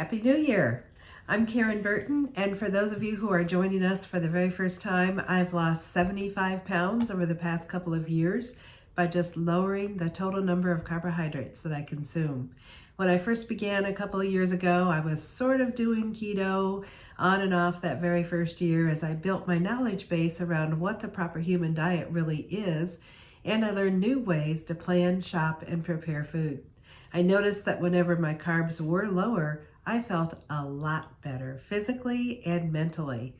Happy New Year! I'm Karen Burton, and for those of you who are joining us for the very first time, I've lost 75 pounds over the past couple of years by just lowering the total number of carbohydrates that I consume. When I first began a couple of years ago, I was sort of doing keto on and off that very first year as I built my knowledge base around what the proper human diet really is, and I learned new ways to plan, shop, and prepare food. I noticed that whenever my carbs were lower, I felt a lot better physically and mentally.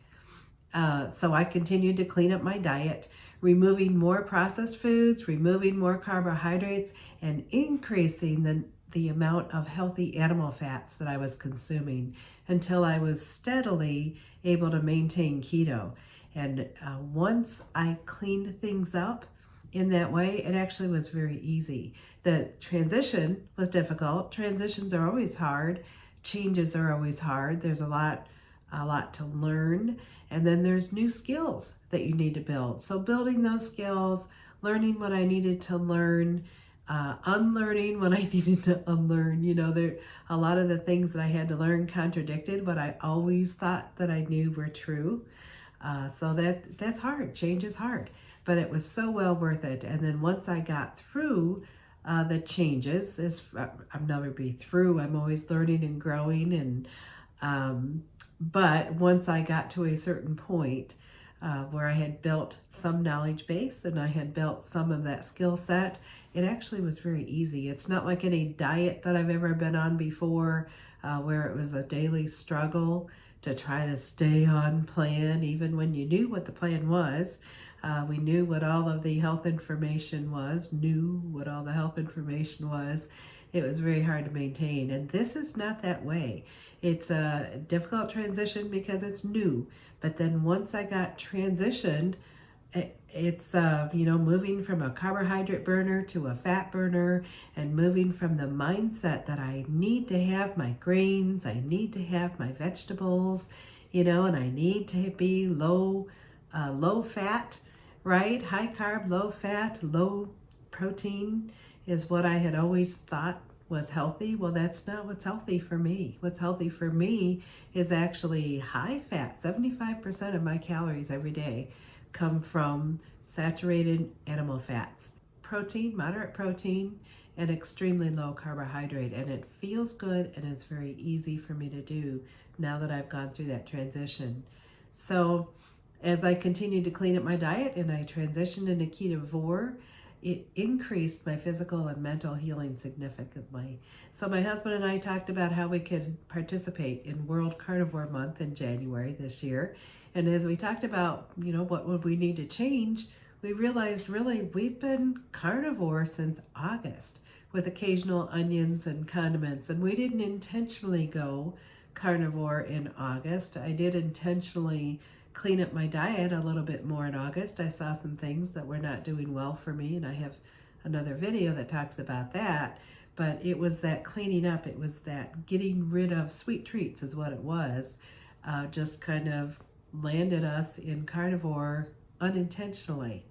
So I continued to clean up my diet, removing more processed foods, removing more carbohydrates, and increasing the amount of healthy animal fats that I was consuming until I was steadily able to maintain keto. And once I cleaned things up in that way, it actually was very easy. The transition was difficult. Transitions are always hard. Changes are always hard. There's a lot to learn, and then there's new skills that you need to build. So building those skills, learning what I needed to learn, unlearning what I needed to unlearn. There a lot of the things that I had to learn contradicted what I always thought that I knew were true. So that's hard. Change is hard, but it was so well worth it. And then once I got through the changes, I'll never be through. I'm always learning and growing, and but once I got to a certain point where I had built some knowledge base and I had built some of that skill set, it actually was very easy. It's not like any diet that I've ever been on before, where it was a daily struggle to try to stay on plan, even when you knew what the plan was. We knew what all of the health information was, It was very hard to maintain. And this is not that way. It's a difficult transition because it's new. But then once I got transitioned, it's moving from a carbohydrate burner to a fat burner, and moving from the mindset that I need to have my grains, I need to have my vegetables, and I need to be low fat, right? High carb, low fat, low protein is what I had always thought was healthy. Well, that's not what's healthy for me. What's healthy for me is actually high fat. 75% of my calories every day come from saturated animal fats. Protein, moderate protein, and extremely low carbohydrate. And it feels good and it's very easy for me to do now that I've gone through that transition. So as I continued to clean up my diet and I transitioned into ketovore, it increased my physical and mental healing significantly. So my husband and I talked about how we could participate in World Carnivore Month in January this year. And as we talked about, what would we need to change, we realized really we've been carnivore since August with occasional onions and condiments. And we didn't intentionally go carnivore in August. I did intentionally clean up my diet a little bit more in August. I saw some things that were not doing well for me, and I have another video that talks about that. But it was that cleaning up, it was that getting rid of sweet treats is what it was. Just kind of landed us in carnivore unintentionally.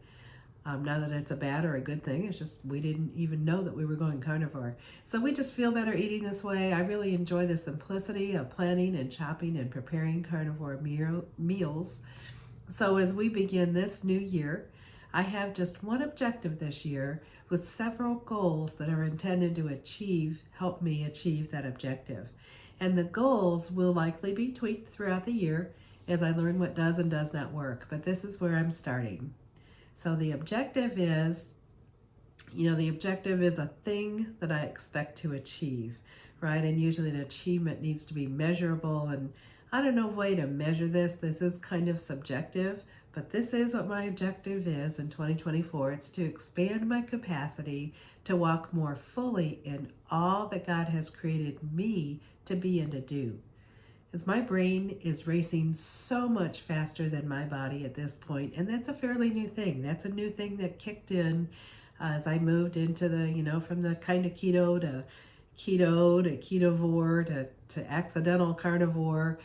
Not that it's a bad or a good thing, it's just we didn't even know that we were going carnivore. So we just feel better eating this way. I really enjoy the simplicity of planning and shopping and preparing carnivore meals. So as we begin this new year, I have just one objective this year with several goals that are intended to help me achieve that objective. And the goals will likely be tweaked throughout the year as I learn what does and does not work. But this is where I'm starting. So the objective is, a thing that I expect to achieve, right? And usually an achievement needs to be measurable, and I don't know a way to measure this. This is kind of subjective, but this is what my objective is in 2024. It's to expand my capacity to walk more fully in all that God has created me to be and to do. As my brain is racing so much faster than my body at this point, and that's a fairly new thing. That's a new thing that kicked in as I moved into from the kind of keto to ketovore to accidental carnivore.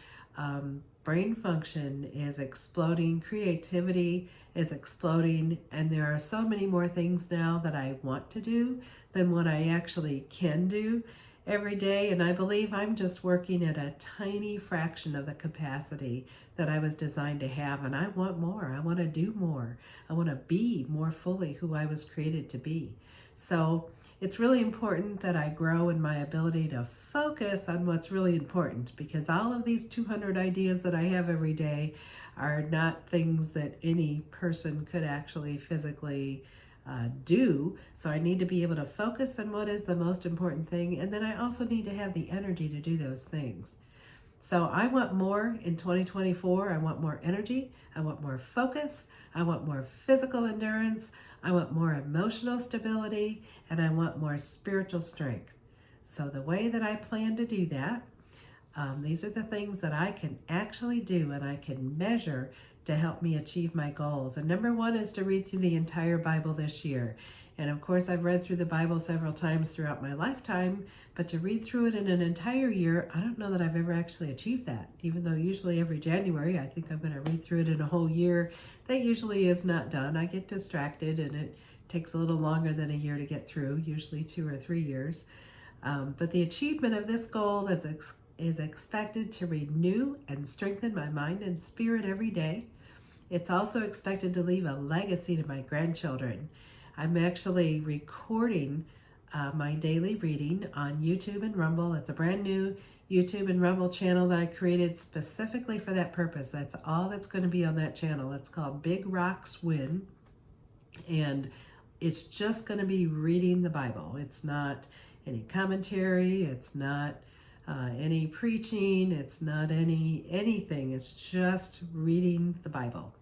Brain function is exploding, creativity is exploding, and there are so many more things now that I want to do than what I actually can do. every day, and I believe I'm just working at a tiny fraction of the capacity that I was designed to have, and I want more. I want to do more. I want to be more fully who I was created to be. So it's really important that I grow in my ability to focus on what's really important, because all of these 200 ideas that I have every day are not things that any person could actually physically do. So I need to be able to focus on what is the most important thing, and then I also need to have the energy to do those things. So I want more in 2024. I want more energy. I want more focus. I want more physical endurance. I want more emotional stability, and I want more spiritual strength. So the way that I plan to do that, these are the things that I can actually do and I can measure to help me achieve my goals. And number one is to read through the entire Bible this year. And of course, I've read through the Bible several times throughout my lifetime, but to read through it in an entire year, I don't know that I've ever actually achieved that. Even though usually every January I think I'm going to read through it in a whole year, that usually is not done. I get distracted and it takes a little longer than a year to get through, usually 2 or 3 years. But the achievement of this goal is expected to renew and strengthen my mind and spirit every day. It's also expected to leave a legacy to my grandchildren. I'm actually recording my daily reading on YouTube and Rumble. It's a brand new YouTube and Rumble channel that I created specifically for that purpose. That's all that's going to be on that channel. It's called Big Rocks Win, and it's just going to be reading the Bible. It's not any commentary. It's not any preaching. It's not anything. It's just reading the Bible,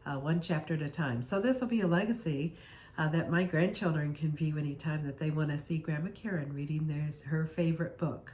one chapter at a time. So this will be a legacy that my grandchildren can view anytime that they want to see Grandma Karen reading her favorite book.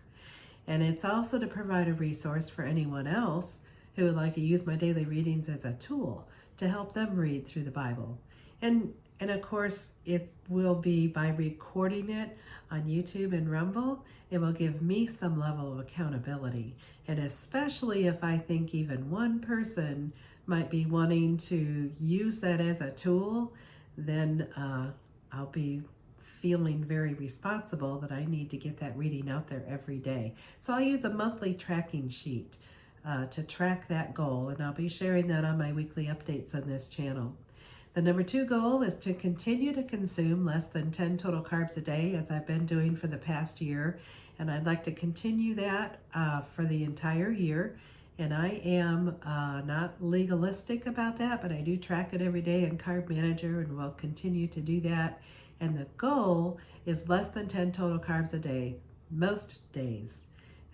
And it's also to provide a resource for anyone else who would like to use my daily readings as a tool to help them read through the Bible. And of course, it will be by recording it on YouTube and Rumble, it will give me some level of accountability. And especially if I think even one person might be wanting to use that as a tool, then I'll be feeling very responsible that I need to get that reading out there every day. So I'll use a monthly tracking sheet to track that goal, and I'll be sharing that on my weekly updates on this channel. The number 2 goal is to continue to consume less than 10 total carbs a day, as I've been doing for the past year, and I'd like to continue that for the entire year. And I am not legalistic about that, but I do track it every day in Carb Manager, and will continue to do that. And the goal is less than 10 total carbs a day, most days.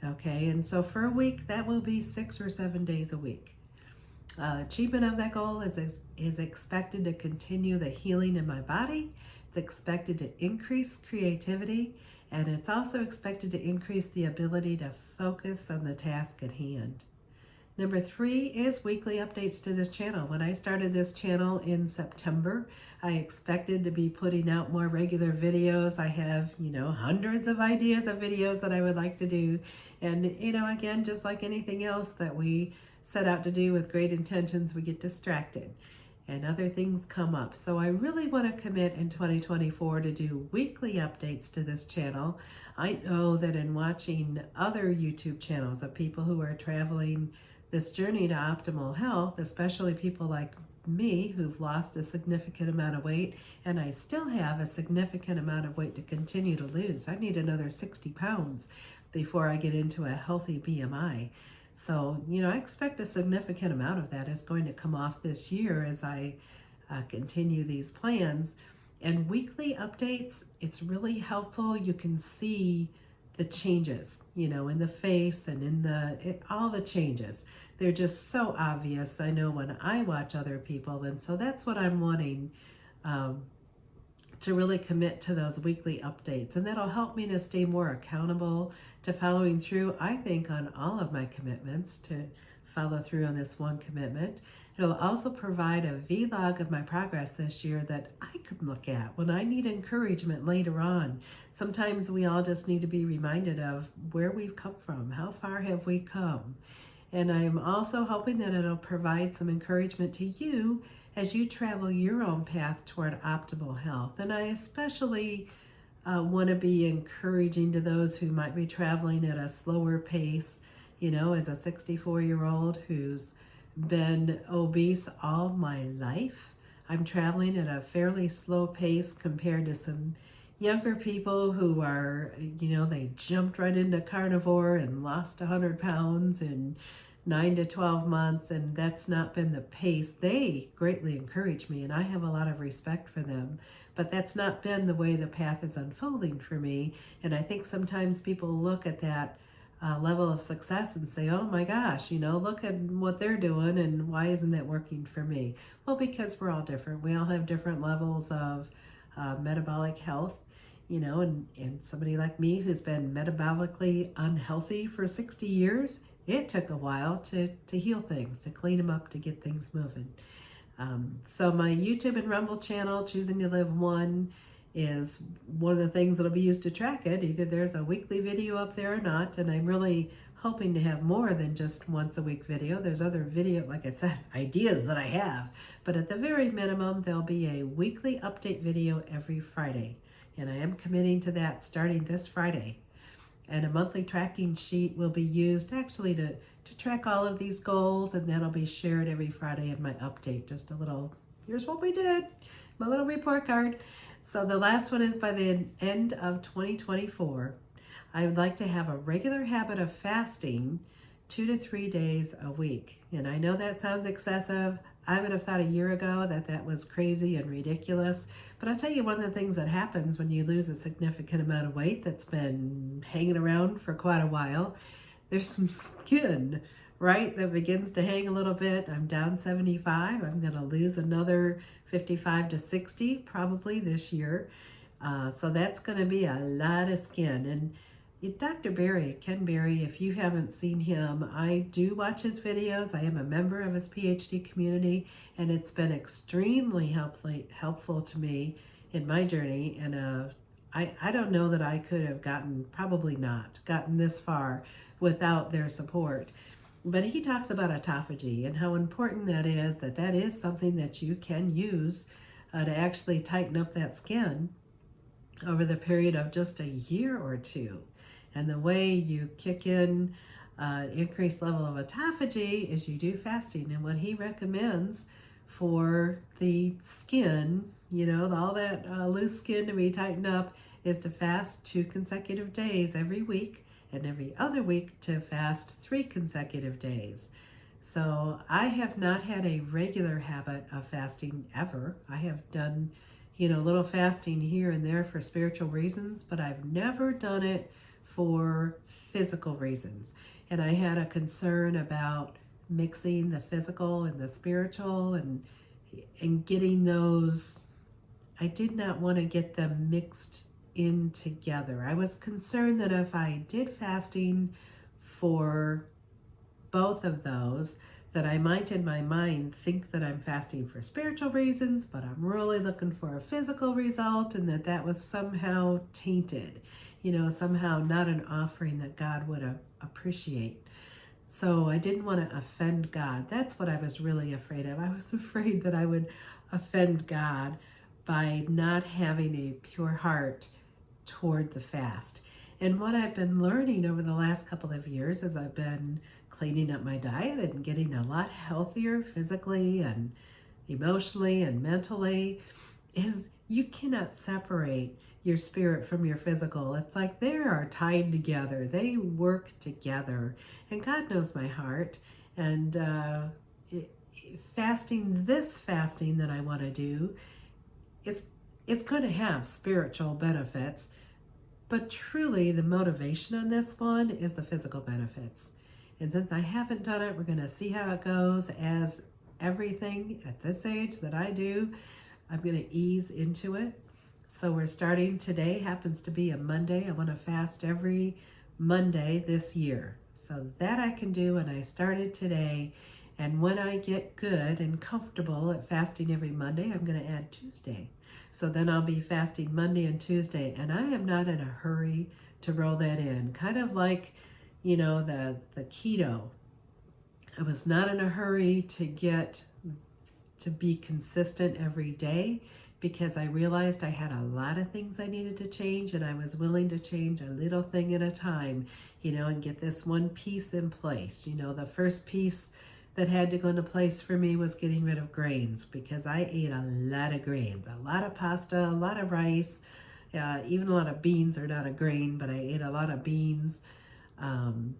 Okay, and so for a week, that will be 6 or 7 days a week. Achievement of that goal is expected to continue the healing in my body. It's expected to increase creativity, and it's also expected to increase the ability to focus on the task at hand. Number 3 is weekly updates to this channel. When I started this channel in September, I expected to be putting out more regular videos. I have, hundreds of ideas of videos that I would like to do. And, again, just like anything else that we set out to do with great intentions, we get distracted and other things come up. So I really want to commit in 2024 to do weekly updates to this channel. I know that in watching other YouTube channels of people who are traveling this journey to optimal health, especially people like me who've lost a significant amount of weight, and I still have a significant amount of weight to continue to lose. I need another 60 pounds before I get into a healthy BMI. So, I expect a significant amount of that is going to come off this year as I continue these plans. And weekly updates, it's really helpful. You can see the changes, in the face and in all the changes. They're just so obvious. I know when I watch other people, and so that's what I'm wanting to really commit to, those weekly updates. And that'll help me to stay more accountable to following through, I think, on all of my commitments, to follow through on this one commitment. It'll also provide a vlog of my progress this year that I could look at when I need encouragement later on. Sometimes we all just need to be reminded of where we've come from. How far have we come? And I'm also hoping that it'll provide some encouragement to you as you travel your own path toward optimal health. And I especially want to be encouraging to those who might be traveling at a slower pace. You know, as a 64-year-old who's been obese all my life, I'm traveling at a fairly slow pace compared to some younger people who are, you know, they jumped right into carnivore and lost 100 pounds in 9 to 12 months, and that's not been the pace. They greatly encourage me, and I have a lot of respect for them, but that's not been the way the path is unfolding for me. And I think sometimes people look at that level of success and say, oh my gosh, you know, look at what they're doing, and why isn't that working for me? Well, because we're all different. We all have different levels of metabolic health, you know, and somebody like me who's been metabolically unhealthy for 60 years, it took a while to heal things, to clean them up, to get things moving. So my YouTube and Rumble channel, Choosing to Live One, is one of the things that'll be used to track it. Either there's a weekly video up there or not, and I'm really hoping to have more than just once a week video. There's other video, like I said, ideas that I have, but at the very minimum, there'll be a weekly update video every Friday, and I am committing to that starting this Friday. And a monthly tracking sheet will be used actually to track all of these goals, and that'll be shared every Friday in my update. Just a little, here's what we did, my little report card. So the last one is by the end of 2024. I would like to have a regular habit of fasting 2 to 3 days a week. And I know that sounds excessive. I would have thought a year ago that that was crazy and ridiculous. But I'll tell you, one of the things that happens when you lose a significant amount of weight that's been hanging around for quite a while, there's some skin, right, that begins to hang a little bit. I'm down 75. I'm going to lose another 55 to 60 probably this year. So that's going to be a lot of skin. And Dr. Berry, Ken Berry, if you haven't seen him, I do watch his videos. I am a member of his PhD community, and it's been extremely helpful to me in my journey. And I don't know that I could have probably not gotten this far without their support. But he talks about autophagy and how important that is something that you can use to actually tighten up that skin over the period of just a year or two. And the way you kick in increased level of autophagy is you do fasting. And what he recommends for the skin, you know, all that loose skin to be tightened up, is to fast 2 consecutive days every week, and every other week to fast 3 consecutive days. So I have not had a regular habit of fasting ever. I have done, you know, little fasting here and there for spiritual reasons, but I've never done it for physical reasons. And I had a concern about mixing the physical and the spiritual and getting those. I did not want to get them mixed in together. I was concerned that if I did fasting for both of those, that I might in my mind think that I'm fasting for spiritual reasons, but I'm really looking for a physical result, and that was somehow tainted, you know, somehow not an offering that God would appreciate. So I didn't want to offend God. That's what I was really afraid of. I was afraid that I would offend God by not having a pure heart toward the fast. And what I've been learning over the last couple of years as I've been cleaning up my diet and getting a lot healthier physically and emotionally and mentally is you cannot separate your spirit from your physical. It's like they are tied together. They work together. And God knows my heart. And this fasting that I want to do, it's going to have spiritual benefits, but truly the motivation on this one is the physical benefits. And since I haven't done it, we're going to see how it goes. As everything at this age that I do, I'm going to ease into it. So we're starting today, happens to be a Monday. I want to fast every Monday this year. So that I can do, and I started today. And when I get good and comfortable at fasting every Monday, I'm going to add Tuesday. So then I'll be fasting Monday and Tuesday. And I am not in a hurry to roll that in. Kind of like, you know, the keto. I was not in a hurry to be consistent every day, because I realized I had a lot of things I needed to change, and I was willing to change a little thing at a time, and get this one piece in place. The first piece that had to go into place for me was getting rid of grains, because I ate a lot of grains, a lot of pasta, a lot of rice, even a lot of beans are not a grain, but I ate a lot of beans, um,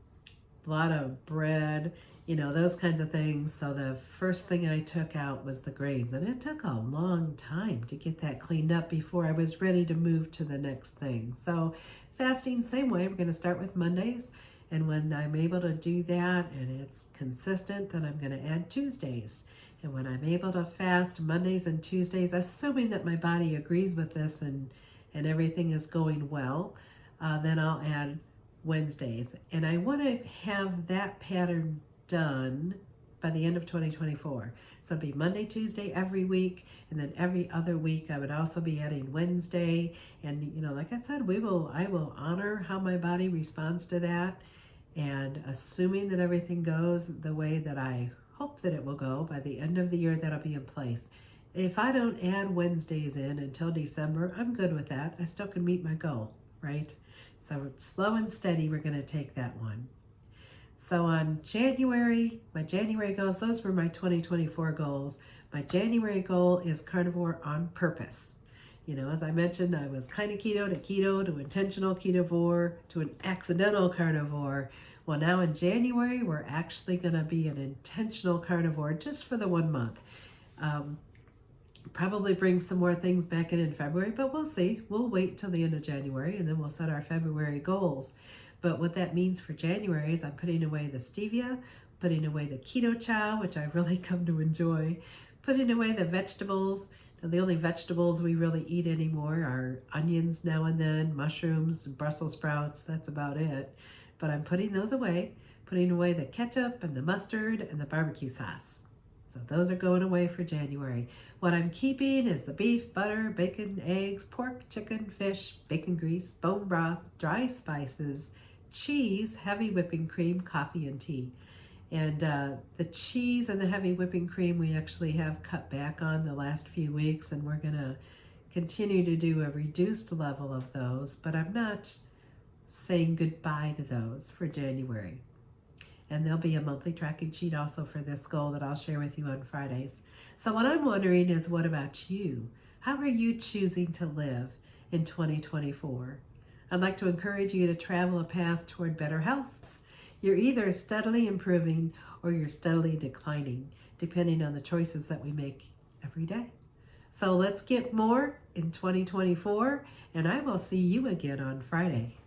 a lot of bread, those kinds of things. So the first thing I took out was the grains, and it took a long time to get that cleaned up before I was ready to move to the next thing. So fasting, same way, we're going to start with Mondays, and when I'm able to do that and it's consistent, then I'm going to add Tuesdays. And when I'm able to fast Mondays and Tuesdays, assuming that my body agrees with this and everything is going well, then I'll add Wednesdays. And I want to have that pattern done by the end of 2024. So it'll be Monday, Tuesday every week, and then every other week I would also be adding Wednesday. And like I said, I will honor how my body responds to that. And assuming that everything goes the way that I hope that it will go, by the end of the year that'll be in place. If I don't add Wednesdays in until December, I'm good with that. I still can meet my goal, right? So slow and steady, we're going to take that one. So on January, my January goals, those were my 2024 goals. My January goal is carnivore on purpose. As I mentioned, I was kind of keto to intentional ketovore to an accidental carnivore. Well, now in January, we're actually going to be an intentional carnivore just for the 1 month. Probably bring some more things back in February, but we'll see. We'll wait till the end of January, and then we'll set our February goals. But what that means for January is I'm putting away the stevia, putting away the keto chow, which I've really come to enjoy, putting away the vegetables. Now, the only vegetables we really eat anymore are onions now and then, mushrooms, Brussels sprouts, that's about it. But I'm putting those away, putting away the ketchup and the mustard and the barbecue sauce. So those are going away for January. What I'm keeping is the beef, butter, bacon, eggs, pork, chicken, fish, bacon grease, bone broth, dry spices, cheese, heavy whipping cream, coffee, and tea. And the cheese and the heavy whipping cream we actually have cut back on the last few weeks, and we're going to continue to do a reduced level of those, but I'm not saying goodbye to those for January. And there'll be a monthly tracking sheet also for this goal that I'll share with you on Fridays. So what I'm wondering is, what about you? How are you choosing to live in 2024? I'd like to encourage you to travel a path toward better health. You're either steadily improving or you're steadily declining, depending on the choices that we make every day. So let's get more in 2024, and I will see you again on Friday.